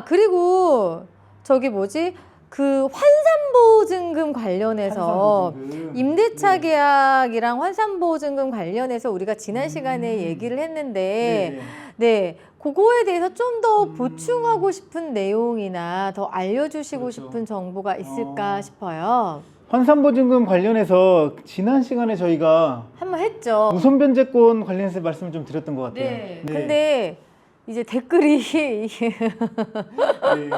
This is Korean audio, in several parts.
그리고 저기 뭐지? 그 환산보증금 관련해서 환산보증금. 임대차 네. 계약이랑 환산보증금 관련해서 우리가 지난 시간에 얘기를 했는데 네, 그거에 대해서 좀 더 보충하고 싶은 내용이나 더 알려주시고 그렇죠. 싶은 정보가 있을까 싶어요. 환산보증금 관련해서 지난 시간에 저희가 한번 했죠. 우선 변제권 관련해서 말씀을 좀 드렸던 것 같아요. 네. 근데 이제 댓글이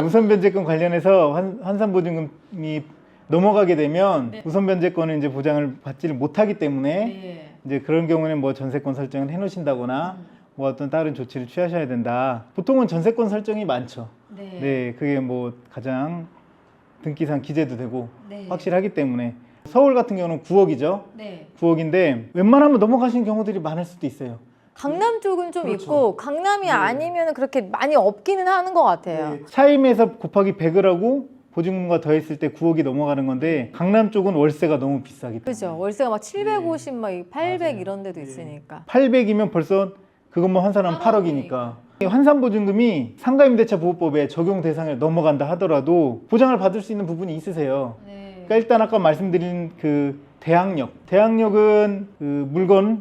우선 변제권 관련해서 환산보증금이 넘어가게 되면 네. 우선 변제권은 이제 보장을 받지를 못하기 때문에 네. 이제 그런 경우는 뭐 전세권 설정을 해놓으신다거나 뭐 어떤 다른 조치를 취하셔야 된다. 보통은 전세권 설정이 많죠. 네, 그게 뭐 가장 등기상 기재도 되고 네. 확실하기 때문에 서울 같은 경우는 9억이죠. 네. 9억인데 웬만하면 넘어가시는 경우들이 많을 수도 있어요. 강남 쪽은 좀 그렇죠. 있고 강남이 네. 아니면 그렇게 많이 없기는 하는 것 같아요. 차임에서 곱하기 100을 하고 보증금과 더했을 때 9억이 넘어가는 건데 강남 쪽은 월세가 너무 비싸기 때문에 그죠. 월세가 막 750, 막 800 맞아요. 이런 데도 네. 있으니까. 800이면 벌써 그것만 환산하면 8억이니까 환산보증금이 상가임대차 보호법에 적용 대상을 넘어간다 하더라도 보장을 받을 수 있는 부분이 있으세요. 그러니까 일단 아까 말씀드린 그 대항력은 그 물건을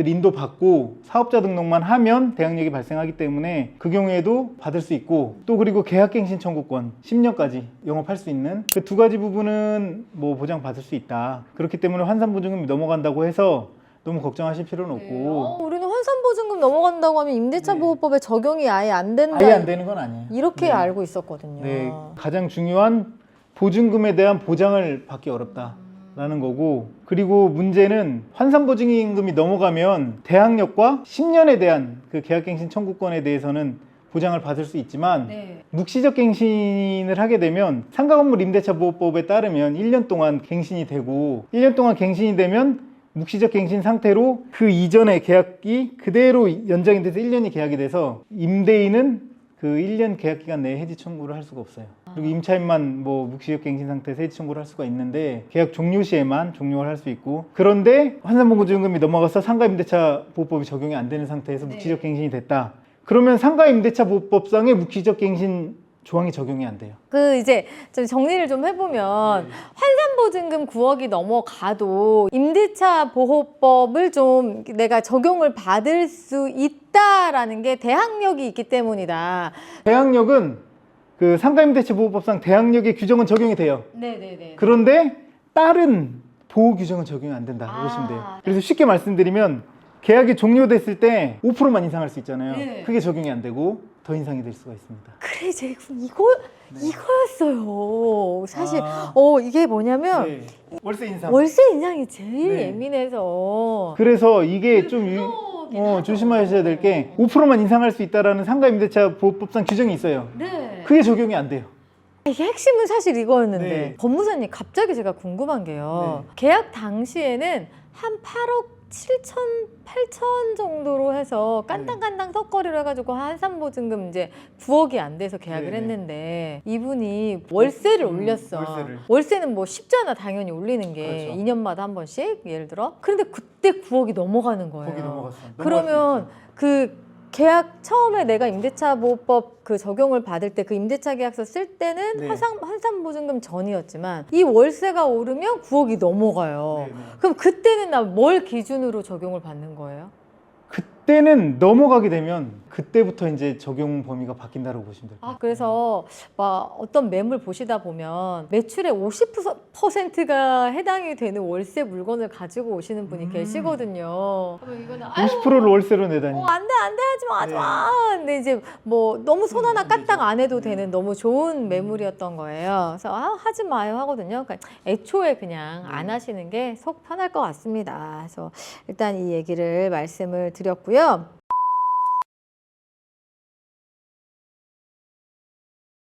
인도받고 사업자 등록만 하면 대항력이 발생하기 때문에 그 경우에도 받을 수 있고 또 그리고 계약갱신 청구권 10년까지 영업할 수 있는 그 두 가지 부분은 뭐 보장받을 수 있다. 그렇기 때문에 환산보증금이 넘어간다고 해서 너무 걱정하실 필요는 없고 우리는 환산보증금 넘어간다고 하면 임대차 보호법에 적용이 아예 안 된다. 아예 안 되는 건 아니에요. 이렇게 네. 알고 있었거든요. 네, 가장 중요한 보증금에 대한 보장을 받기 어렵다라는 거고 그리고 문제는 환산보증금이 넘어가면 대항력과 10년에 대한 그 계약갱신 청구권에 대해서는 보장을 받을 수 있지만 묵시적 갱신을 하게 되면 상가건물 임대차 보호법에 따르면 1년 동안 갱신이 되고 1년 동안 갱신이 되면 묵시적 갱신 상태로 그 이전의 계약이 그대로 연장이 돼서 1년이 계약이 돼서 임대인은 그 1년 계약 기간 내에 해지 청구를 할 수가 없어요. 그리고 임차인만 뭐 묵시적 갱신 상태에서 해지 청구를 할 수가 있는데 계약 종료 시에만 종료를 할 수 있고 그런데 환산보증금이 넘어가서 상가임대차 보호법이 적용이 안 되는 상태에서 묵시적 갱신이 됐다. 그러면 상가임대차 보호법상의 묵시적 갱신 조항이 적용이 안 돼요. 그 이제 좀 정리를 좀 해보면 환산보증금 9억이 넘어가도 임대차 보호법을 좀 내가 적용을 받을 수 있다라는 게 대항력이 있기 때문이다. 대항력은 그 상가임대차 보호법상 대항력의 규정은 적용이 돼요. 네네네. 그런데 다른 보호 규정은 적용이 안 된다 보시면 돼요. 그래서 쉽게 말씀드리면 계약이 종료됐을 때 5%만 인상할 수 있잖아요. 네. 그게 적용이 안 되고 더 인상이 될 수가 있습니다. 그래 제일 이거였어요. 사실 이게 뭐냐면 네. 월세 인상. 월세 인상이 제일 네. 예민해서 그래서 이게 좀 조심하셔야 될 게 5%만 인상할 수 있다라는 상가임대차 보호법상 규정이 있어요. 그게 적용이 안 돼요. 이게 핵심은 사실 이거였는데 네. 법무사님 갑자기 제가 궁금한 게요. 네. 계약 당시에는 한 8억 7천, 8천 정도로 해서 깐당깐당 턱걸이로 해가지고 환산보증금 이제 9억이 안 돼서 계약을 네네. 했는데 이분이 월세를 올렸어. 월세는 뭐 쉽잖아 당연히 올리는 게 그렇죠. 2년마다 한 번씩 예를 들어. 그런데 그때 9억이 넘어가는 거예요. 거기 넘어갔어요. 그러면 그 계약 처음에 내가 임대차 보호법 그 적용을 받을 때 그 임대차 계약서 쓸 때는 네. 환산보증금 전이었지만 이 월세가 오르면 9억이 넘어가요. 네, 네. 그럼 그때는 나 뭘 기준으로 적용을 받는 거예요? 그때는 넘어가게 되면 그때부터 이제 적용 범위가 바뀐다고 보시면 돼요. 그래서 막 어떤 매물 보시다 보면 매출의 50%가 해당이 되는 월세 물건을 가지고 오시는 분이 계시거든요. 그럼 이거는 50%를 월세로 내다니. 안 돼 하지 마. 근데 이제 뭐 너무 손 하나 까딱 안 해도 되는 너무 좋은 매물이었던 거예요. 그래서 하지 마요 하거든요. 그러니까 애초에 그냥 안 하시는 게 속 편할 것 같습니다. 그래서 일단 이 얘기를 말씀을 드렸고요.